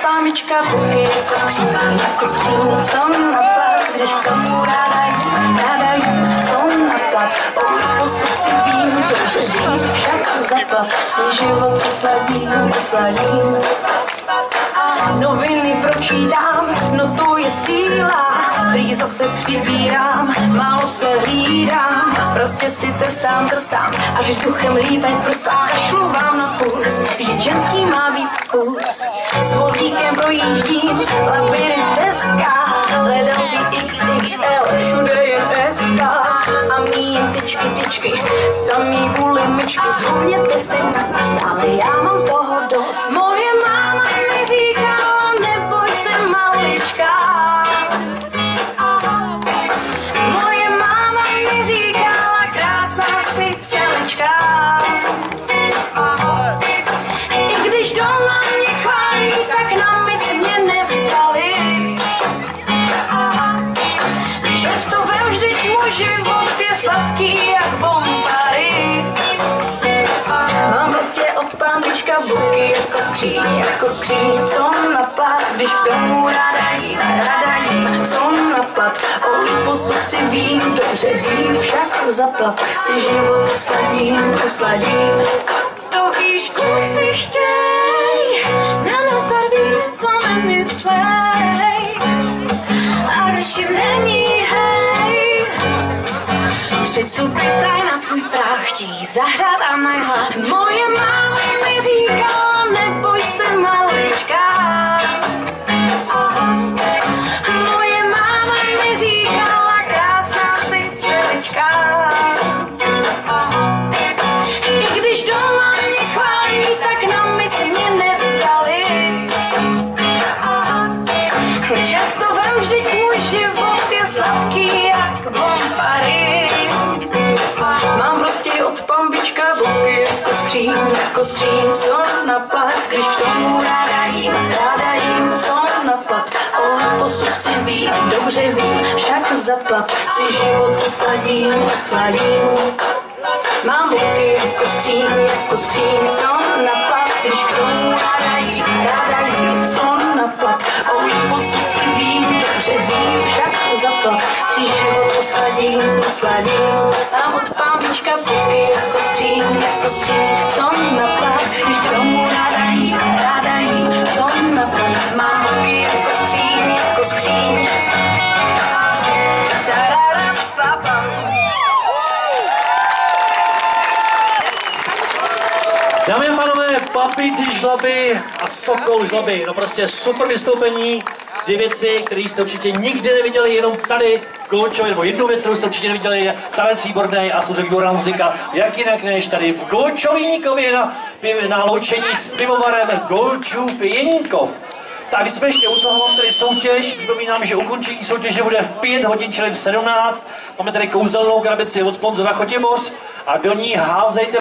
Mámička buky jako skříň, co na plat, když k tomu ráda jím, co na plat, posud si vím, dobře vím, však zaplat, si život posladím. Noviny pročítám, no to je síla, prý zase přibírám, málo se hlídám, prostě si trsám, až vzduchem lítaj prsa, kašlu vám na puls, vždyť ženský má být kurz. S vozíkem projíždím, labirint v deskách, hledám si XXL, všude je SK a míjím tyčky, samý bulimičky, zhůněte se na to stále, já mám toho dost. Moje máma mi říkala, neboj se malička. Moje máma mi říkala, krásná si celička. I když doma mě chválí, tak na mysl mě nevzali. Často vem, vždyť můj život je sladký jak bombary. Mám prostě od pámbička buky jako skříň, co na plat, když k tomu ráda jím, co na plat, posud si vím, dobře vím, však zaplat, si život posladím. To víš, kluci chtěj, na nás barví něco nemyslej, a když jim není hej, přicupětaj na tvůj práh, chtějí zahřát a majhla. Moje máma mi říkala, neboj se malička. Moje máma mi říkala, krásná si dcerička. I když doma mě chválí, tak na mysl mě nevzali. Často vem, vždyť můj život je sladký jak bombary. jako skříň, co na plat, když k tomu ráda jím, co na plat. O posudci ví, dobře ví, však zaplat si život usladím. Mám buky jako skříň, co na plat, když k tomu ráda jím, co na plat. O posudci ví, dobře ví, však zaplat si život usladím. Mám od pamíčka buky jako skříň, co na plat, když k tomu ráda jím, co na plat. Mám buky jako skříň. Dámy a pánové, Papi ty žlaby a Sokol žlaby, no prostě super vystoupení, dvě věci, které jste určitě nikdy neviděli, jenom tady v Golčově, nebo jednu věc, kterou jste určitě neviděli, tanec výborný a samozřejmě výborná muzika, jak jinak než tady v Golčovíníkově na loučení s pivovarem Golčův Jenínkov. Tak když jsme ještě u toho, mám tady soutěž, připomínám, že ukončení soutěže bude v 5 hodin, čili v 17. Máme tady kouzelnou krabici od sponzora Chotěboř a do ní házejte